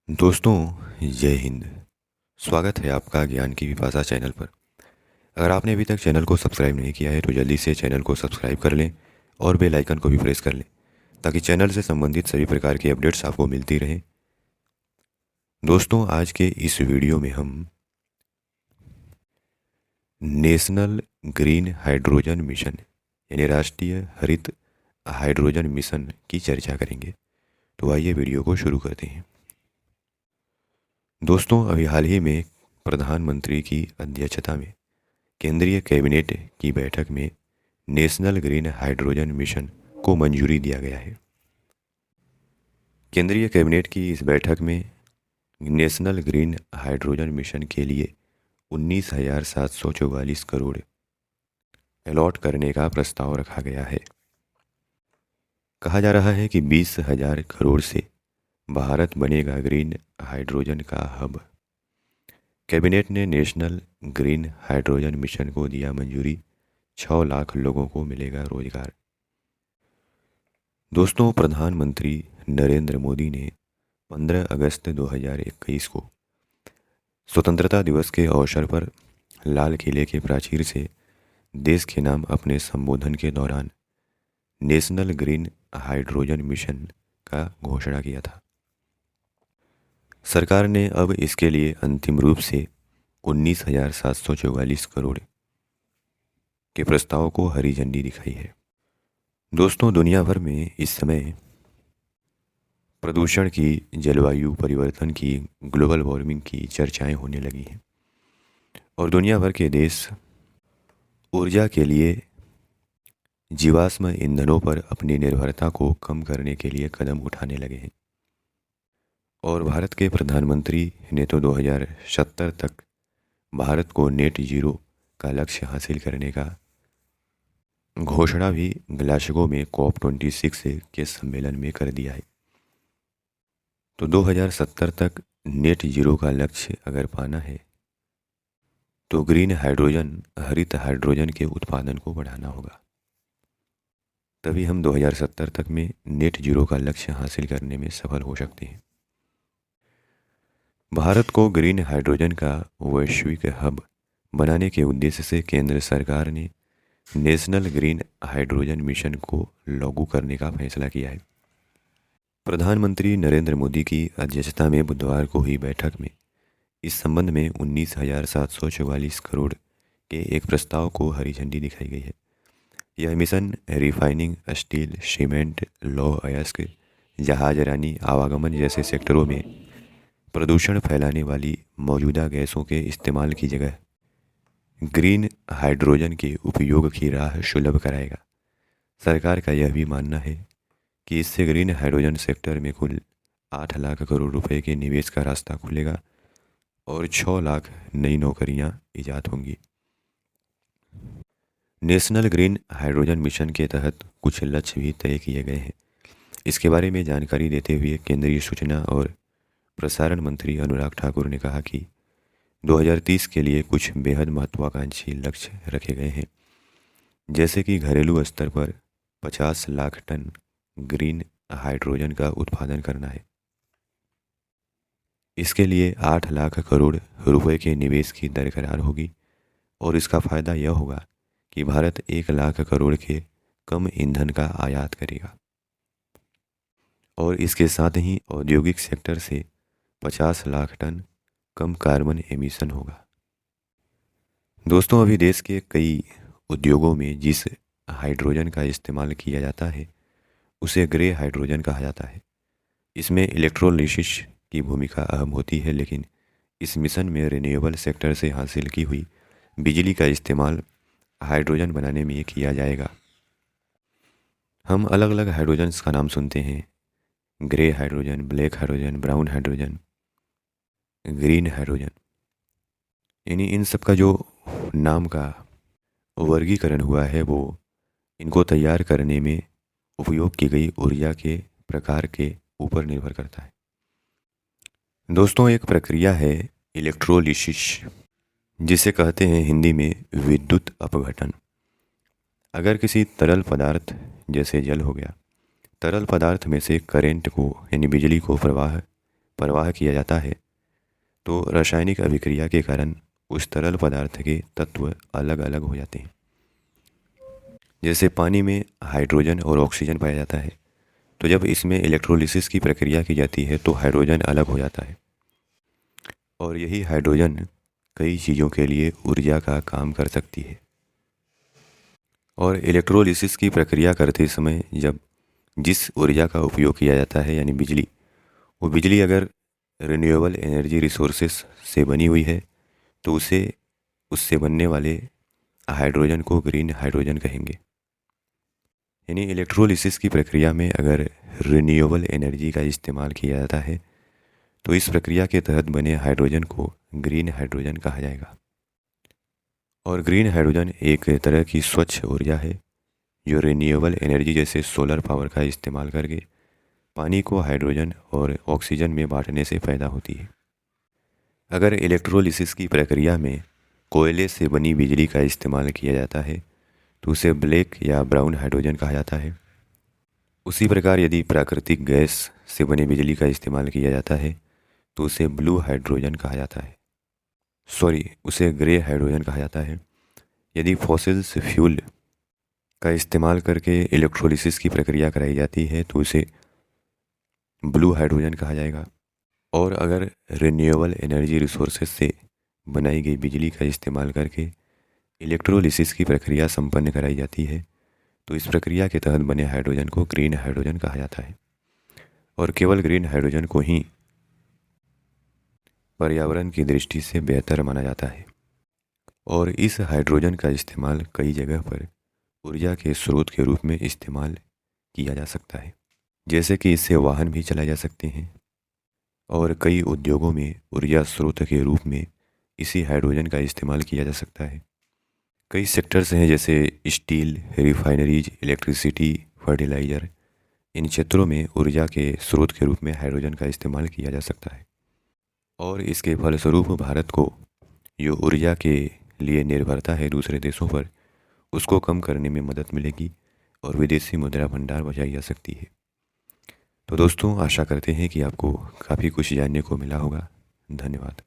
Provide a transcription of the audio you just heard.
दोस्तों, जय हिंद। स्वागत है आपका ज्ञान की विपाशा चैनल पर। अगर आपने अभी तक चैनल को सब्सक्राइब नहीं किया है तो जल्दी से चैनल को सब्सक्राइब कर लें और बेल आइकन को भी प्रेस कर लें ताकि चैनल से संबंधित सभी प्रकार की अपडेट्स आपको मिलती रहें। दोस्तों, आज के इस वीडियो में हम नेशनल ग्रीन हाइड्रोजन मिशन यानी राष्ट्रीय हरित हाइड्रोजन मिशन की चर्चा करेंगे। तो आइए वीडियो को शुरू करते हैं। दोस्तों, अभी हाल ही में प्रधानमंत्री की अध्यक्षता में केंद्रीय कैबिनेट की बैठक में नेशनल ग्रीन हाइड्रोजन मिशन को मंजूरी दिया गया है। केंद्रीय कैबिनेट की इस बैठक में नेशनल ग्रीन हाइड्रोजन मिशन के लिए 19,744 करोड़ अलॉट करने का प्रस्ताव रखा गया है। कहा जा रहा है कि 20,000 करोड़ से भारत बनेगा ग्रीन हाइड्रोजन का हब। कैबिनेट ने नेशनल ग्रीन हाइड्रोजन मिशन को दिया मंजूरी। 6 लाख लोगों को मिलेगा रोजगार। दोस्तों, प्रधानमंत्री नरेंद्र मोदी ने 15 अगस्त 2021 को स्वतंत्रता दिवस के अवसर पर लाल किले के प्राचीर से देश के नाम अपने संबोधन के दौरान नेशनल ग्रीन हाइड्रोजन मिशन का घोषणा किया था। सरकार ने अब इसके लिए अंतिम रूप से 19,744 करोड़ के प्रस्ताव को हरी झंडी दिखाई है। दोस्तों, दुनिया भर में इस समय प्रदूषण की, जलवायु परिवर्तन की, ग्लोबल वार्मिंग की चर्चाएं होने लगी हैं और दुनिया भर के देश ऊर्जा के लिए जीवाश्म ईंधनों पर अपनी निर्भरता को कम करने के लिए कदम उठाने लगे हैं। और भारत के प्रधानमंत्री ने तो 2070 तक भारत को नेट जीरो का लक्ष्य हासिल करने का घोषणा भी ग्लासगो में COP26 के सम्मेलन में कर दिया है। तो 2070 तक नेट जीरो का लक्ष्य अगर पाना है तो ग्रीन हाइड्रोजन, हरित हाइड्रोजन के उत्पादन को बढ़ाना होगा। तभी हम 2070 तक में नेट जीरो का लक्ष्य हासिल करने में सफल हो सकते हैं। भारत को ग्रीन हाइड्रोजन का वैश्विक हब बनाने के उद्देश्य से केंद्र सरकार ने नेशनल ग्रीन हाइड्रोजन मिशन को लागू करने का फैसला किया है। प्रधानमंत्री नरेंद्र मोदी की अध्यक्षता में बुधवार को हुई बैठक में इस संबंध में 19,744 करोड़ के एक प्रस्ताव को हरी झंडी दिखाई गई है। यह मिशन रिफाइनिंग, स्टील, सीमेंट, लौह अयस्क, जहाजरानी, आवागमन जैसे सेक्टरों में प्रदूषण फैलाने वाली मौजूदा गैसों के इस्तेमाल की जगह ग्रीन हाइड्रोजन के उपयोग की राह सुलभ कराएगा। सरकार का यह भी मानना है कि इससे ग्रीन हाइड्रोजन सेक्टर में कुल 8 लाख करोड़ रुपए के निवेश का रास्ता खुलेगा और 6 लाख नई नौकरियां ईजाद होंगी। नेशनल ग्रीन हाइड्रोजन मिशन के तहत कुछ लक्ष्य भी तय किए गए हैं। इसके बारे में जानकारी देते हुए केंद्रीय सूचना और प्रसारण मंत्री अनुराग ठाकुर ने कहा कि 2030 के लिए कुछ बेहद महत्वाकांक्षी लक्ष्य रखे गए हैं, जैसे कि घरेलू स्तर पर 50 लाख टन ग्रीन हाइड्रोजन का उत्पादन करना है। इसके लिए 8 लाख करोड़ रुपए के निवेश की दरकरार होगी और इसका फायदा यह होगा कि भारत 1 लाख करोड़ के कम ईंधन का आयात करेगा और इसके साथ ही औद्योगिक सेक्टर से 50 लाख टन कम कार्बन एमिशन होगा। दोस्तों, अभी देश के कई उद्योगों में जिस हाइड्रोजन का इस्तेमाल किया जाता है उसे ग्रे हाइड्रोजन कहा जाता है। इसमें इलेक्ट्रोलिसिस की भूमिका अहम होती है, लेकिन इस मिशन में रिन्यूएबल सेक्टर से हासिल की हुई बिजली का इस्तेमाल हाइड्रोजन बनाने में किया जाएगा। हम अलग अलग हाइड्रोजन्स का नाम सुनते हैं, grey hydrogen, black hydrogen, brown hydrogen, green hydrogen. यानी इन सब का जो नाम का वर्गीकरण हुआ है वो इनको तैयार करने में उपयोग की गई ऊर्जा के प्रकार के ऊपर निर्भर करता है। दोस्तों, एक प्रक्रिया है इलेक्ट्रोलिसिस, जिसे कहते हैं हिंदी में विद्युत अपघटन। अगर किसी तरल पदार्थ जैसे जल हो गया, तरल पदार्थ में से करंट को यानी बिजली को प्रवाह प्रवाह किया जाता है तो रासायनिक अभिक्रिया के कारण उस तरल पदार्थ के तत्व अलग अलग हो जाते हैं। जैसे पानी में हाइड्रोजन और ऑक्सीजन पाया जाता है, तो जब इसमें इलेक्ट्रोलिसिस की प्रक्रिया की जाती है तो हाइड्रोजन अलग हो जाता है, और यही हाइड्रोजन कई चीज़ों के लिए ऊर्जा का काम कर सकती है। और इलेक्ट्रोलिसिस की प्रक्रिया करते समय जब जिस ऊर्जा का उपयोग किया जाता है यानी बिजली, वो बिजली अगर रिन्यूएबल एनर्जी रिसोर्सेस से बनी हुई है तो उससे बनने वाले हाइड्रोजन को ग्रीन हाइड्रोजन कहेंगे। यानी इलेक्ट्रोलिसिस की प्रक्रिया में अगर रिन्यूएबल एनर्जी का इस्तेमाल किया जाता है तो इस प्रक्रिया के तहत बने हाइड्रोजन को ग्रीन हाइड्रोजन कहा जाएगा। और ग्रीन हाइड्रोजन एक तरह की स्वच्छ ऊर्जा है जो रिन्यूएबल एनर्जी जैसे सोलर पावर का इस्तेमाल करके पानी को हाइड्रोजन और ऑक्सीजन में बांटने से पैदा होती है। अगर इलेक्ट्रोलिसिस की प्रक्रिया में कोयले से बनी बिजली का इस्तेमाल किया जाता है तो उसे ब्लैक या ब्राउन हाइड्रोजन कहा जाता है। उसी प्रकार यदि प्राकृतिक गैस से बनी बिजली का इस्तेमाल किया जाता है तो उसे ब्लू हाइड्रोजन कहा जाता है, उसे ग्रे हाइड्रोजन कहा जाता है। यदि फॉसिल्स फ्यूल का इस्तेमाल करके इलेक्ट्रोलिसिस की प्रक्रिया कराई जाती है तो उसे ब्लू हाइड्रोजन कहा जाएगा। और अगर रिन्यूएबल एनर्जी रिसोर्सेज से बनाई गई बिजली का इस्तेमाल करके इलेक्ट्रोलिसिस की प्रक्रिया संपन्न कराई जाती है तो इस प्रक्रिया के तहत बने हाइड्रोजन को ग्रीन हाइड्रोजन कहा जाता है। और केवल ग्रीन हाइड्रोजन को ही पर्यावरण की दृष्टि से बेहतर माना जाता है। और इस हाइड्रोजन का इस्तेमाल कई जगह पर ऊर्जा के स्रोत के रूप में इस्तेमाल किया जा सकता है, जैसे कि इससे वाहन भी चलाए जा सकते हैं। और कई उद्योगों में ऊर्जा स्रोत के रूप में इसी हाइड्रोजन का इस्तेमाल किया जा सकता है। कई सेक्टर्स हैं जैसे स्टील, रिफाइनरीज, इलेक्ट्रिसिटी, फर्टिलाइज़र। इन क्षेत्रों में ऊर्जा के स्रोत के रूप में हाइड्रोजन का इस्तेमाल किया जा सकता है। और इसके फलस्वरूप भारत को जो ऊर्जा के लिए निर्भरता है दूसरे देशों पर, उसको कम करने में मदद मिलेगी और विदेशी मुद्रा भंडार बचाई जा सकती है। तो दोस्तों, आशा करते हैं कि आपको काफ़ी कुछ जानने को मिला होगा। धन्यवाद।